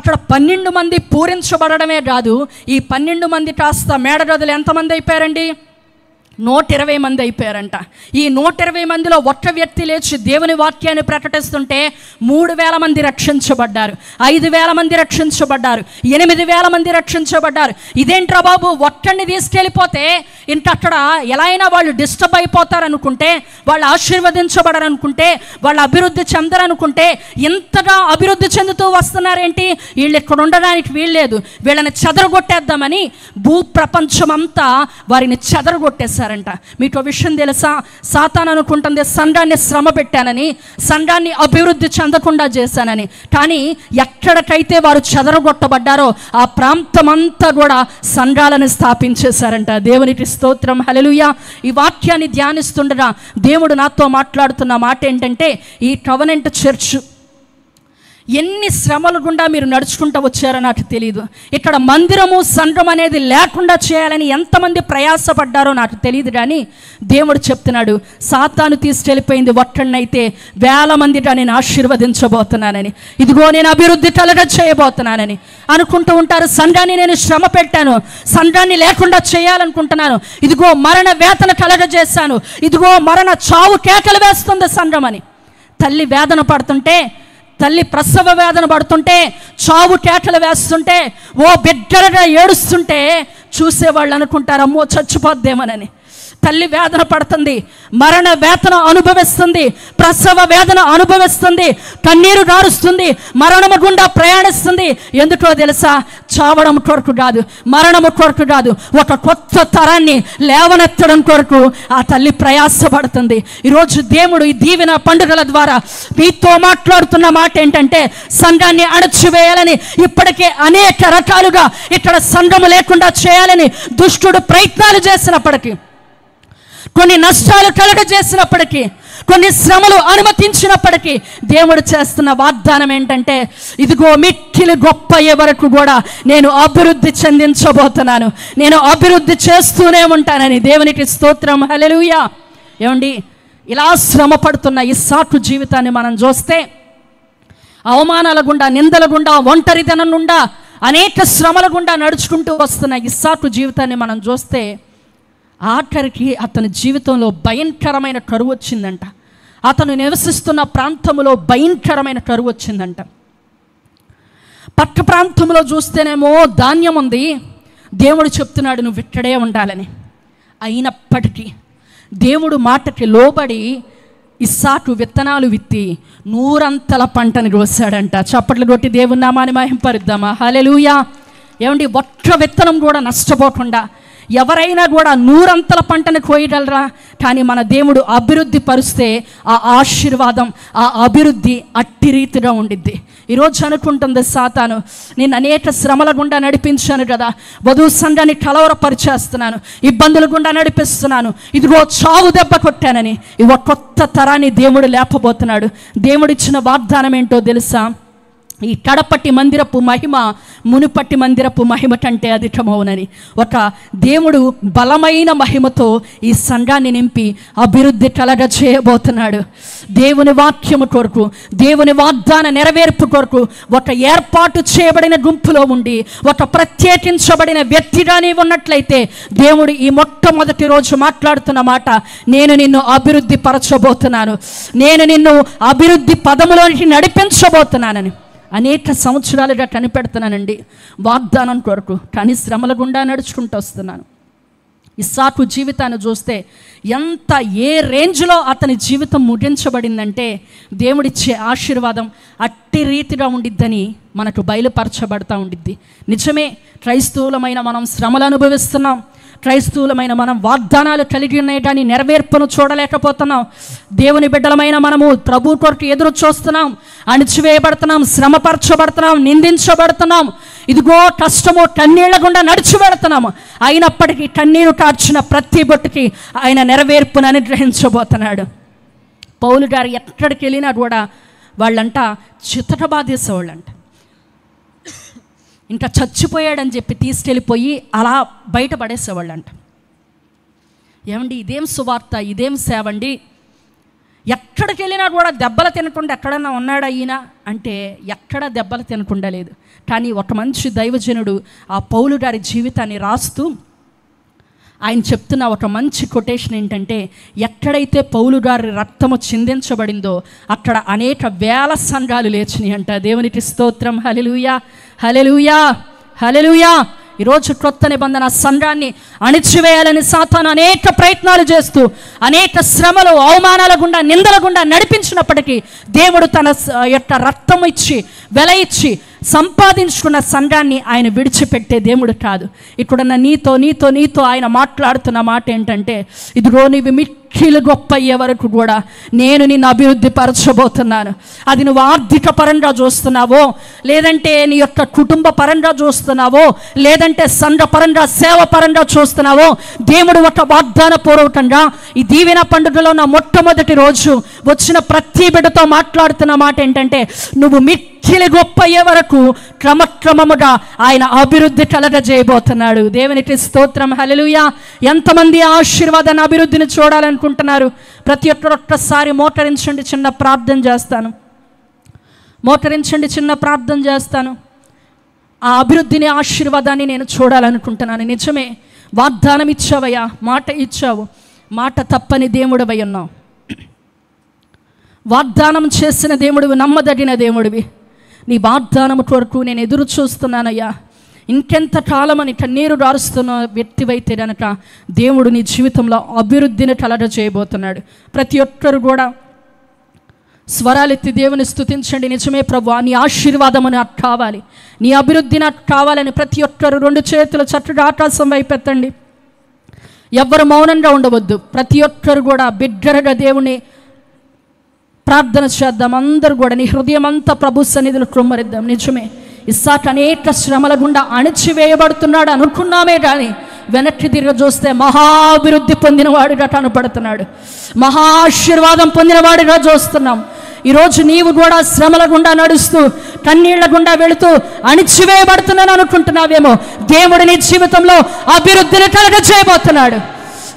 అక్కడ 12 మంది పూరించబడమే కాదు, ఈ 12 మంది కాస్త మేడగదులు ఎంతమంది అయిపోయారండి? 120 మంది అయిపోయారంట. ఈ 120 మందిలో ఒక్క వ్యక్తి లేచి దేవుని వాక్యాన్ని ప్రకటిస్తుంటే 3000 మంది రక్షించబడ్డారు, 5000 మంది రక్షించబడ్డారు, 8000 మంది రక్షించబడ్డారు. ఇదేంట్రా బాబు, ఒక్కడిని తీసుకెళ్ళిపోతే ఇంక అక్కడ ఎలా అయినా వాళ్ళు డిస్టర్బ్ అయిపోతారనుకుంటే, వాళ్ళు ఆశీర్వదించబడరనుకుంటే, వాళ్ళు అభివృద్ధి చెందరనుకుంటే, ఇంతగా అభివృద్ధి చెందుతూ వస్తున్నారేంటి, వీళ్ళు ఇక్కడ ఉండడానికి వీల్లేదు, వీళ్ళని చెదరగొట్టేద్దామని భూప్రపంచమంతా వారిని చెదరగొట్టేశారు. మీకు విషయం తెలుసా? సాతాను అనుకుంటుంది సంఘాన్ని శ్రమ పెట్టానని, సంఘాన్ని అభివృద్ధి చెందకుండా చేశానని. కానీ ఎక్కడికైతే వారు చెదరగొట్టబడ్డారో ఆ ప్రాంతమంతా కూడా సంఘాలను స్థాపించేశారంట. దేవునికి స్తోత్రం, హల్లెలూయా. ఈ వాక్యాన్ని ధ్యానిస్తుండగా దేవుడు నాతో మాట్లాడుతున్న మాట ఏంటంటే, ఈ కవెనెంట్ చర్చ్ ఎన్ని శ్రమల గుండా మీరు నడుచుకుంటూ వచ్చారో నాకు తెలియదు. ఇక్కడ మందిరము, సంఘం అనేది లేకుండా చేయాలని ఎంతమంది ప్రయాసపడ్డారో నాకు తెలియదు. కానీ దేవుడు చెప్తున్నాడు, సాతాను తీసుకెళ్ళిపోయింది ఒక్కడినైతే 1000 మందిగా నేను ఆశీర్వదించబోతున్నానని, ఇదిగో నేను అభివృద్ధి కలగ చేయబోతున్నానని అనుకుంటూ ఉంటారు. సంఘాన్ని నేను శ్రమ పెట్టాను, సంఘాన్ని లేకుండా చేయాలనుకుంటున్నాను, ఇదిగో మరణ వేతన కలగజేశాను, ఇదిగో మరణ చావు కేకలు వేస్తుంది సంఘం అని. తల్లి వేదన పడుతుంటే, తల్లి ప్రసవ వేదన పడుతుంటే, చావు కేకలు వేస్తుంటే, ఓ బిడ్డలుగా ఏడుస్తుంటే చూసేవాళ్ళు అనుకుంటారు, అమ్మో చచ్చిపోద్దేమోనని. తల్లి వేదన పడుతుంది, మరణ వేదన అనుభవిస్తుంది, ప్రసవ వేదన అనుభవిస్తుంది, కన్నీరు గారుస్తుంది, మరణము గుండా ప్రయాణిస్తుంది. ఎందుకో తెలుసా? చావడం కొరకు కాదు, మరణము కొరకు కాదు, ఒక కొత్త తరాన్ని లేవనెత్తడం కొరకు ఆ తల్లి ప్రయాసపడుతుంది. ఈరోజు దేవుడు ఈ దీవెన పండుగల ద్వారా మీతో మాట్లాడుతున్న మాట ఏంటంటే, సంఘాన్ని అణచివేయాలని, ఇప్పటికే అనేక రకాలుగా ఇక్కడ సంఘము లేకుండా చేయాలని దుష్టుడు ప్రయత్నాలు చేసినప్పటికీ, కొన్ని నష్టాలు కలుగజేసినప్పటికీ, కొన్ని శ్రమలు అనుమతించినప్పటికీ, దేవుడు చేస్తున్న వాగ్దానం ఏంటంటే, ఇదిగో మిక్కిలి గొప్ప అయ్యే వరకు కూడా నేను అభివృద్ధి చెందించబోతున్నాను, నేను అభివృద్ధి చేస్తూనే ఉంటానని. దేవునికి స్తోత్రం, హల్లెలూయా. ఏమండి, ఇలా శ్రమ పడుతున్న ఇస్సాకు జీవితాన్ని మనం చూస్తే, అవమానాల గుండా, నిందల గుండా, ఒంటరితనం గుండా, అనేక శ్రమల గుండా నడుచుకుంటూ వస్తున్న ఇస్సాకు జీవితాన్ని మనం చూస్తే, ఆఖరికి అతని జీవితంలో భయంకరమైన కరువు వచ్చిందంట. అతను నివసిస్తున్న ప్రాంతంలో భయంకరమైన కరువు వచ్చిందంట. పక్క ప్రాంతంలో చూస్తేనేమో ధాన్యం ఉంది, దేవుడు చెప్తున్నాడు నువ్వు ఇక్కడే ఉండాలని. అయినప్పటికీ దేవుడు మాటకి లోబడి ఇస్సాకు విత్తనాలు విత్తి 100 పంటను కోసాడంట. చప్పట్లు కొట్టి దేవుని నామాన్ని మహింపరుద్దామా? హల్లెలూయా. ఏమండి, ఒక్క విత్తనం కూడా నష్టపోకుండా ఎవరైనా కూడా 100 పంటను కోయగలరా? కానీ మన దేవుడు అభివృద్ధి పరిస్తే ఆ ఆశీర్వాదం, ఆ అభివృద్ధి అట్టి రీతిగా ఉండిద్ది. ఈరోజు అనుకుంటుంది సాతాను, నేను అనేక శ్రమల గుండా నడిపించాను కదా, వధువు సంఘాన్ని కలవరపరిచేస్తున్నాను, ఇబ్బందుల గుండా నడిపిస్తున్నాను, ఇదిగో చావు దెబ్బ కొట్టానని. ఇవో కొత్త తరాన్ని దేవుడు లేపబోతున్నాడు. దేవుడిచ్చిన వాగ్దానం ఏంటో తెలుసా? ఈ కడపట్టి మందిరపు మహిమ మునుపట్టి మందిరపు మహిమ కంటే అధికమవునని. ఒక దేవుడు బలమైన మహిమతో ఈ సంఘాన్ని నింపి అభివృద్ధి కలగ చేయబోతున్నాడు. దేవుని వాక్యము కొరకు, దేవుని వాగ్దాన నెరవేర్పు కొరకు ఒక ఏర్పాటు చేయబడిన గుంపులో ఉండి ఒక ప్రత్యేకించబడిన వ్యక్తిగానే ఉన్నట్లయితే దేవుడు ఈ మొట్టమొదటి రోజు మాట్లాడుతున్న మాట, నేను నిన్ను అభివృద్ధి పరచబోతున్నాను, నేను నిన్ను అభివృద్ధి పదములోనికి నడిపించబోతున్నానని. అనేక సంవత్సరాలుగా కనిపెడుతున్నానండి వాగ్దానం కొరకు, కానీ శ్రమల గుండా నడుచుకుంటూ వస్తున్నాను. ఇస్సాకు జీవితాన్ని చూస్తే ఎంత ఏ రేంజ్లో అతని జీవితం ముగించబడిందంటే దేవుడిచ్చే ఆశీర్వాదం అట్టి రీతిగా ఉండిద్దని మనకు బయలుపరచబడతా ఉండిద్ది. నిజమే, క్రైస్తవులమైన మనం శ్రమలు అనుభవిస్తున్నాం, క్రైస్తవులమైన మనం వాగ్దానాలు కలిగి ఉన్నాయి కానీ నెరవేర్పును చూడలేకపోతున్నాం. దేవుని బిడ్డలమైన మనము ప్రభు కొరకు ఎదురు చూస్తున్నాం, అణిచివేయబడుతున్నాం, శ్రమపరచబడుతున్నాం, నిందించబడుతున్నాం, ఇదిగో కష్టము కన్నీళ్ల గుండా నడిచి పెడుతున్నాము. అయినప్పటికీ కన్నీరు కార్చిన ప్రతి బొట్టుకి ఆయన నెరవేర్పును అనుగ్రహించబోతున్నాడు. పౌలు గారు ఎక్కడికి వెళ్ళినా కూడా వాళ్ళంట చితట బాధేసేవాళ్ళంట. ఇంకా చచ్చిపోయాడని చెప్పి తీసుకెళ్ళిపోయి అలా బయటపడేసేవాళ్ళంట. ఏమండి, ఇదేం సువార్త, ఇదేం సేవండి? ఎక్కడికి వెళ్ళినా కూడా దెబ్బలు తినకుండా ఎక్కడన్నా ఉన్నాడా ఈయన అంటే ఎక్కడ దెబ్బలు తినకుండా లేదు. కానీ ఒక మంచి దైవజనుడు ఆ పౌలు గారి జీవితాన్ని రాస్తూ ఆయన చెప్తున్న ఒక మంచి కొటేషన్ ఏంటంటే, ఎక్కడైతే పౌలు గారి రక్తము చిందించబడిందో అక్కడ అనేక వేల సంఘాలు లేచినాయి అంట. దేవునికి స్తోత్రం. హల్లెలూయా, హల్లెలూయా, హల్లెలూయా. ఈరోజు క్రొత్త నిబంధన సంఘాన్ని అణిచివేయాలని సాతాను అనేక ప్రయత్నాలు చేస్తూ అనేక శ్రమలు, అవమానాల గుండా, నిందల గుండా నడిపించినప్పటికీ దేవుడు తన యొక్క రక్తం ఇచ్చి వెల ఇచ్చి సంపాదించుకున్న సంఘాన్ని ఆయన విడిచిపెట్టే దేవుడు కాదు. ఇక్కడున్న నీతో ఆయన మాట్లాడుతున్న మాట ఏంటంటే, ఇదిగో నీవు మిక్కిలి గొప్ప అయ్యే వరకు కూడా నేను నిన్ను అభివృద్ధి పరచబోతున్నాను. అది నువ్వు ఆర్థిక పరంగా చూస్తున్నావో, లేదంటే నీ యొక్క కుటుంబ పరంగా చూస్తున్నావో, లేదంటే సంఘ పరంగా, సేవ పరంగా చూస్తున్నావో, దేవుడు ఒక వాగ్దాన పూర్వకంగా ఈ దీవెన పండుగలో నా మొట్టమొదటి రోజు వచ్చిన ప్రతి బిడ్డతో మాట్లాడుతున్న మాట ఏంటంటే, నువ్వు మిక్కిలి గొప్ప అయ్యే వరకు క్రమక్రమముగా ఆయన అభివృద్ధి కలగజేయబోతున్నాడు. దేవునికి స్తోత్రం. హల్లెలూయా. ఎంతమంది ఆశీర్వాదాన్ని, అభివృద్ధిని చూడాలనుకుంటున్నారు? ప్రతి ఒక్కరు ఒక్కసారి మోకరించండి, చిన్న ప్రార్థన చేస్తాను. మోకరించండి, చిన్న ప్రార్థన చేస్తాను. ఆ అభివృద్ధిని, ఆశీర్వాదాన్ని నేను చూడాలనుకుంటున్నాను. నిజమే, వాగ్దానం ఇచ్చావయ్యా, మాట ఇచ్చావు, మాట తప్పని దేవుడివై ఉన్నావు. వాగ్దానం చేసిన దేవుడివి, నమ్మదగిన దేవుడివి. నీ వాగ్దానం కొరకు నేను ఎదురు చూస్తున్నానయ్యా. ఇంకెంత కాలమని కన్నీరు గారుస్తున్న వ్యక్తివైతే కనుక దేవుడు నీ జీవితంలో అభివృద్ధిని కలగజేయబోతున్నాడు. ప్రతి ఒక్కరు కూడా స్వరాలెత్తి దేవుని స్తుతించండి. నిజమే ప్రభువా, నీ ఆశీర్వాదము నాకు కావాలి, నీ అభివృద్ధి నాకు కావాలని ప్రతి ఒక్కరు 2 చేతులు చక్కగా ఆకాశం వైపెత్తండి. ఎవ్వరు మౌనంగా ఉండవద్దు. ప్రతి ఒక్కరు కూడా బిగ్గరగా దేవుని ప్రార్థన చేద్దాం. అందరూ కూడా నీ హృదయం అంతా ప్రభు సన్నిధిలో కృమ్మరిద్దాం. నిజమే, ఇస్సాకు అనేక శ్రమల గుండా అణిచివేయబడుతున్నాడు అనుకున్నామే కానీ వెనక్కి తిరిగి చూస్తే మహాభివృద్ధి పొందినవాడుగా కనపడుతున్నాడు, మహాశీర్వాదం పొందినవాడుగా చూస్తున్నాం. ఈరోజు నీవు కూడా శ్రమల గుండా నడుస్తూ, కన్నీళ్ల గుండా వెళుతూ అణిచివేయబడుతున్నాను అనుకుంటున్నావేమో. దేవుడు నీ జీవితంలో అభివృద్ధిని కలగజేయబోతున్నాడు.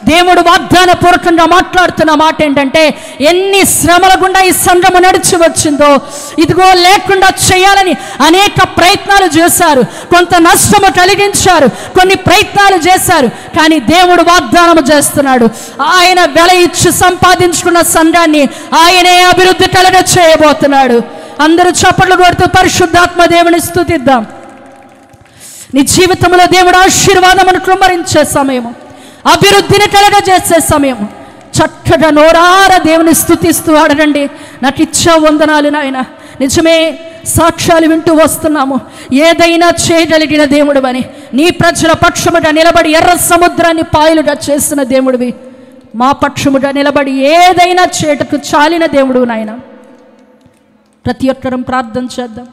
దేవుడు వాగ్దాన పూర్వకంగా మాట్లాడుతున్న మాట ఏంటంటే, ఎన్ని శ్రమల గుండా ఈ సంఘము నడిచి వచ్చిందో, ఇదిగో లేకుండా చేయాలని అనేక ప్రయత్నాలు చేశారు, కొంత నష్టము కలిగించారు, కొన్ని ప్రయత్నాలు చేశారు. కానీ దేవుడు వాగ్దానము చేస్తున్నాడు, ఆయన వెల ఇచ్చి సంపాదించుకున్న సంఘాన్ని ఆయనే అభివృద్ధి కలగ చేయబోతున్నాడు. అందరూ చప్పట్లు కొడుతూ పరిశుద్ధాత్మ దేవుని స్తుతిద్దాం. నీ జీవితంలో దేవుడు ఆశీర్వాదమును కృమ్మరించే సమయము, అభివృద్ధిని కలగజేసే సమయం. చక్కగా నోరార దేవుని స్తుతిస్తూ అడగండి, నాకు ఇచ్చా వందనాలు నాయన, నిజమే, సాక్ష్యాలు వింటూ వస్తున్నాము. ఏదైనా చేయగలిగిన దేవుడివని, నీ ప్రజల పక్షముగా నిలబడి ఎర్ర సముద్రాన్ని పాయలుగా చేసిన దేవుడివి, మా పక్షముగా నిలబడి ఏదైనా చేయటకు చాలిన దేవుడు నాయన. ప్రతి ఒక్కరం ప్రార్థన చేద్దాం.